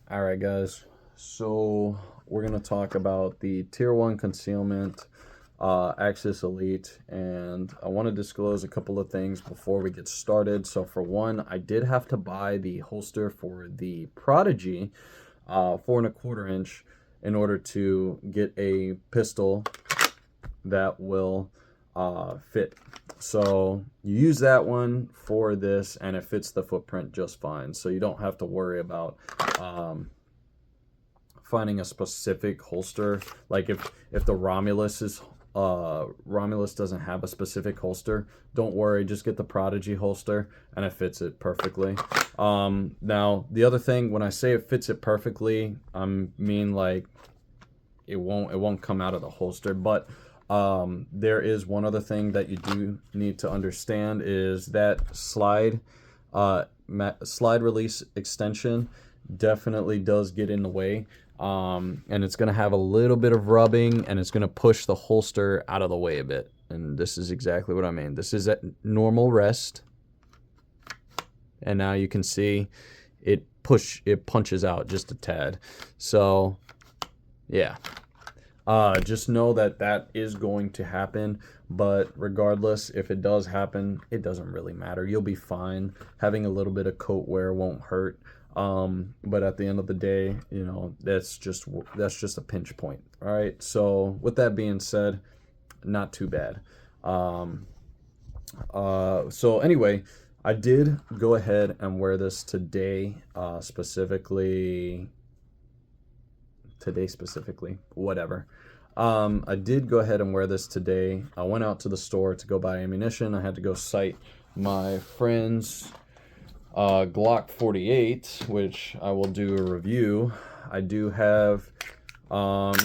All right, guys. So we're gonna talk about the Tier 1 concealment Axis Elite, and I want to disclose a couple of things before we get started. So for one, I did have to buy the holster for the Prodigy 4¼ inch in order to get a pistol that will fit. So you use that one for this, and it fits the footprint just fine. So you don't have to worry about finding a specific holster. Like if the Romulus doesn't have a specific holster, don't worry, just get the Prodigy holster and it fits it perfectly. Now the other thing, when I say it fits it perfectly, I mean like it won't come out of the holster, but there is one other thing that you do need to understand is that slide release extension definitely does get in the way, and it's going to have a little bit of rubbing, and it's going to push the holster out of the way a bit. And this is exactly what I mean. This is at normal rest, and now you can see it punches out just a tad. So yeah, just know that that is going to happen, but regardless, if it does happen, it doesn't really matter. You'll be fine. Having a little bit of coat wear won't hurt. But at the end of the day, you know, that's just a pinch point. All right. So with that being said, not too bad. So anyway, I did go ahead and wear this today, specifically, whatever. I did go ahead and wear this today. I went out to the store to go buy ammunition. I had to go sight my friend's Glock 48, which I will do a review. I do have about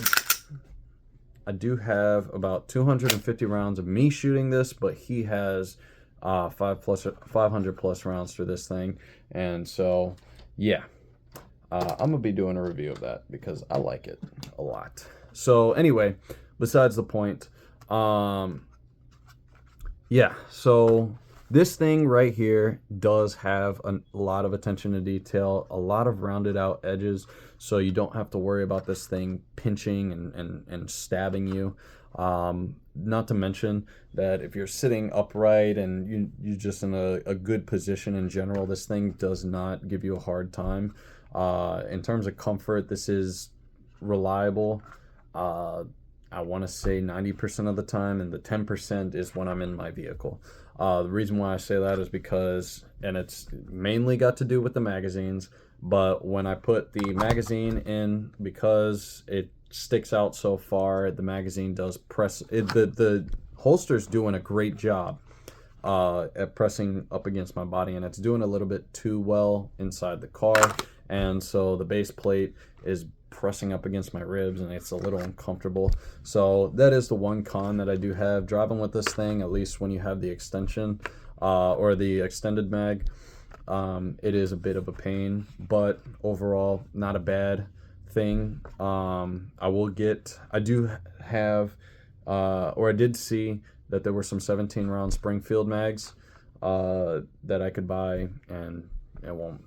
250 rounds of me shooting this, but he has 500 plus rounds for this thing, and so yeah, I'm gonna be doing a review of that because I like it a lot. So anyway, besides the point, yeah, so this thing right here does have a lot of attention to detail, a lot of rounded out edges, so you don't have to worry about this thing pinching and stabbing you. Not to mention that if you're sitting upright and you're just in a good position in general, this thing does not give you a hard time. In terms of comfort, this is reliable. I want to say 90% of the time, and the 10% is when I'm in my vehicle. The reason why I say that is because, and it's mainly got to do with the magazines, but when I put the magazine in, because it sticks out so far, the magazine does press it. The holster's doing a great job at pressing up against my body, and it's doing a little bit too well inside the car, and so the base plate is pressing up against my ribs and it's a little uncomfortable. So that is the one con that I do have driving with this thing, at least when you have the extension or the extended mag. It is a bit of a pain, but overall not a bad thing. I did see that there were some 17 round Springfield mags that I could buy, and it won't,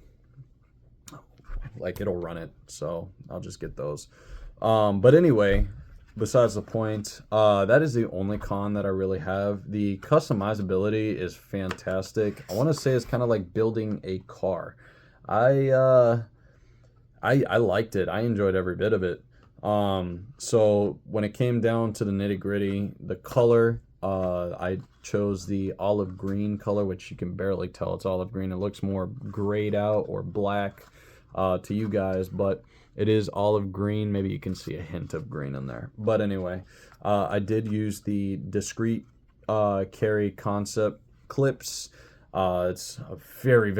like, it'll run it, so I'll just get those. But anyway, besides the point, that is the only con that I really have. The customizability is fantastic. I want to say it's kind of like building a car. I liked it. I enjoyed every bit of it. So when it came down to the nitty gritty, the color, I chose the olive green color, which you can barely tell it's olive green. It looks more grayed out or black to you guys, but it is olive green. Maybe you can see a hint of green in there. But anyway, I did use the discrete carry concept clips. It's a very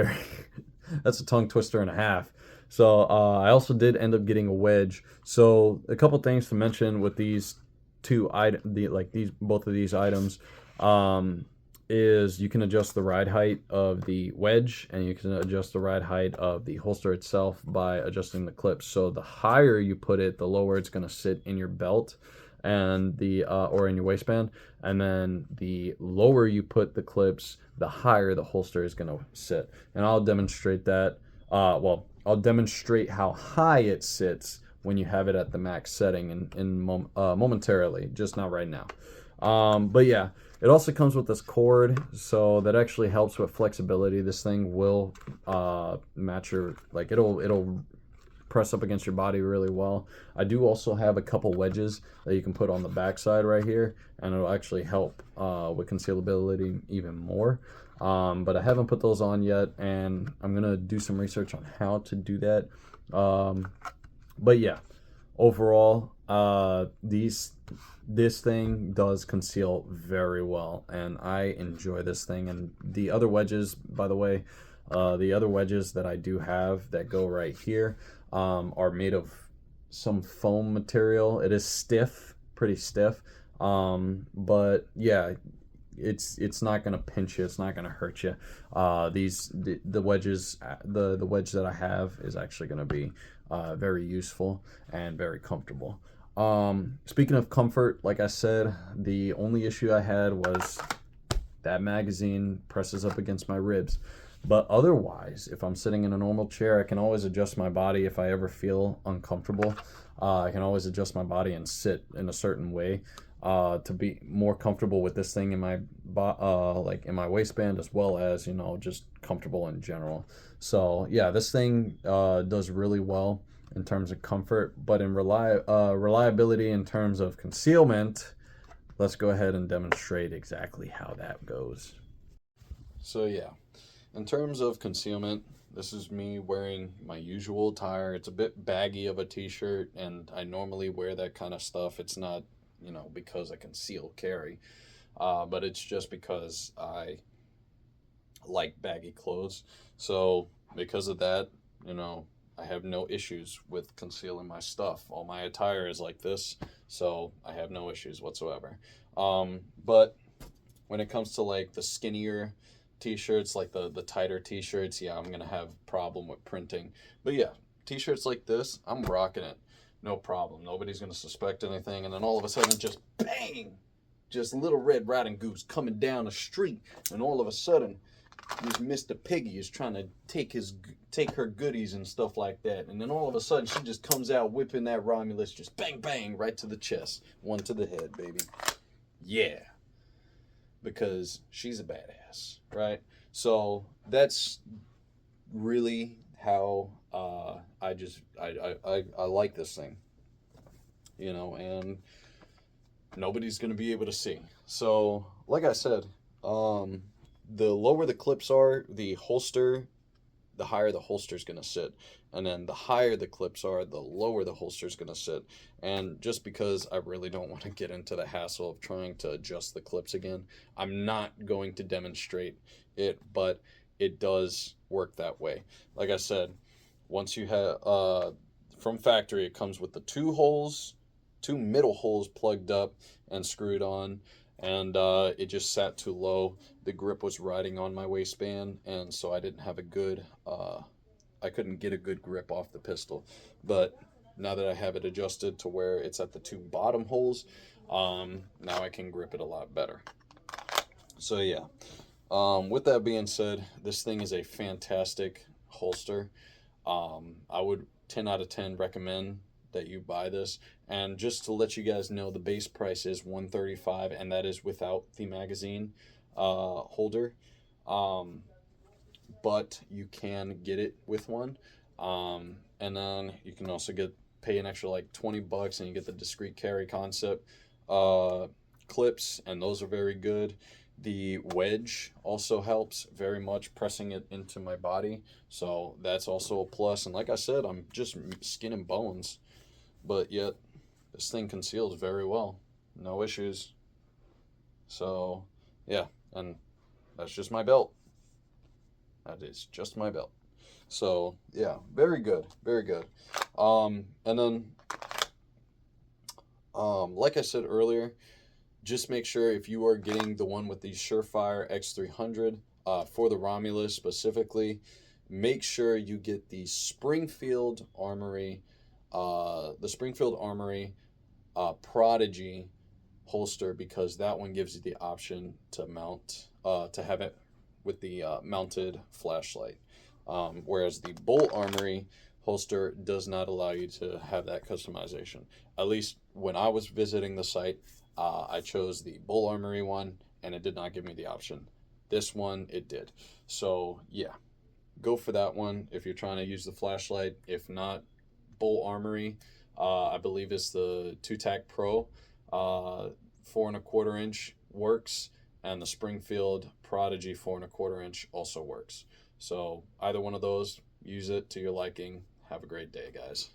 that's a tongue twister and a half. So I also did end up getting a wedge. So a couple things to mention with these two both of these items. Is you can adjust the ride height of the wedge, and you can adjust the ride height of the holster itself by adjusting the clips. So the higher you put it, the lower it's going to sit in your belt and or in your waistband, and then the lower you put the clips, the higher the holster is going to sit. And I'll demonstrate that. Well, I'll demonstrate how high it sits when you have it at the max setting momentarily, just not right now. But yeah, it also comes with this cord, so that actually helps with flexibility. This thing will match your, like, it'll press up against your body really well. I do also have a couple wedges that you can put on the backside right here, and it'll actually help with concealability even more. But I haven't put those on yet, and I'm gonna do some research on how to do that. But yeah, overall, this thing does conceal very well, and I enjoy this thing. And the other wedges, by the way, the other wedges that I do have that go right here are made of some foam material. It is stiff, pretty stiff, but yeah, it's not gonna pinch you. It's not gonna hurt you. The wedges, the wedge that I have is actually gonna be very useful and very comfortable. Speaking of comfort, like I said, the only issue I had was that magazine presses up against my ribs. But otherwise, if I'm sitting in a normal chair, I can always adjust my body if I ever feel uncomfortable. I can always adjust my body and sit in a certain way to be more comfortable with this thing in my like in my waistband, as well as, you know, just comfortable in general. So yeah, this thing does really well in terms of comfort, but in reliability in terms of concealment, let's go ahead and demonstrate exactly how that goes. So yeah, in terms of concealment, this is me wearing my usual attire. It's a bit baggy of a t-shirt, and I normally wear that kind of stuff. It's not, you know, because I conceal carry, but it's just because I like baggy clothes. So because of that, you know, I have no issues with concealing my stuff. All my attire is like this, so I have no issues whatsoever. But when it comes to like the skinnier t-shirts, like the tighter t-shirts, yeah, I'm gonna have a problem with printing. But yeah, t-shirts like this, I'm rocking it, no problem. Nobody's gonna suspect anything, and then all of a sudden, just bang, just Little Red Riding Goose coming down the street, and all of a sudden, this Mr. Piggy is trying to take her goodies and stuff like that, and then all of a sudden she just comes out whipping that Romulus, just bang bang right to the chest, one to the head, baby. Yeah, because she's a badass, right? So that's really how I like this thing, you know, and nobody's gonna be able to see. So like I said, the lower the clips are, the higher the holster is going to sit. And then the higher the clips are, the lower the holster is going to sit. And just because I really don't want to get into the hassle of trying to adjust the clips again, I'm not going to demonstrate it, but it does work that way. Like I said, once you have, from factory, it comes with the two middle holes plugged up and screwed on, and it just sat too low. The grip was riding on my waistband, and so I didn't have a good, I couldn't get a good grip off the pistol. But now that I have it adjusted to where it's at the two bottom holes, now I can grip it a lot better. So yeah, with that being said, this thing is a fantastic holster. I would 10 out of 10 recommend that you buy this. And just to let you guys know, the base price is $135, and that is without the magazine holder. But you can get it with one. And then you can also pay an extra like $20, and you get the discreet carry concept clips, and those are very good. The wedge also helps very much, pressing it into my body, so that's also a plus. And like I said, I'm just skin and bones, but yet this thing conceals very well, no issues. So yeah, and that's just my belt. That is just my belt. So yeah, very good, very good. And then like I said earlier, just make sure, if you are getting the one with the Surefire X300 for the Romulus specifically, make sure you get the Springfield Armory Prodigy holster, because that one gives you the option to mount, to have it with the mounted flashlight. Whereas the Bull Armory holster does not allow you to have that customization. At least when I was visiting the site, I chose the Bull Armory one, and it did not give me the option. This one, it did. So, yeah, go for that one if you're trying to use the flashlight. If not, Bull Armory, I believe it's the 2-Tac Pro, 4.25 inch works, and the Springfield Prodigy 4.25 inch also works. So either one of those, use it to your liking. Have a great day, guys.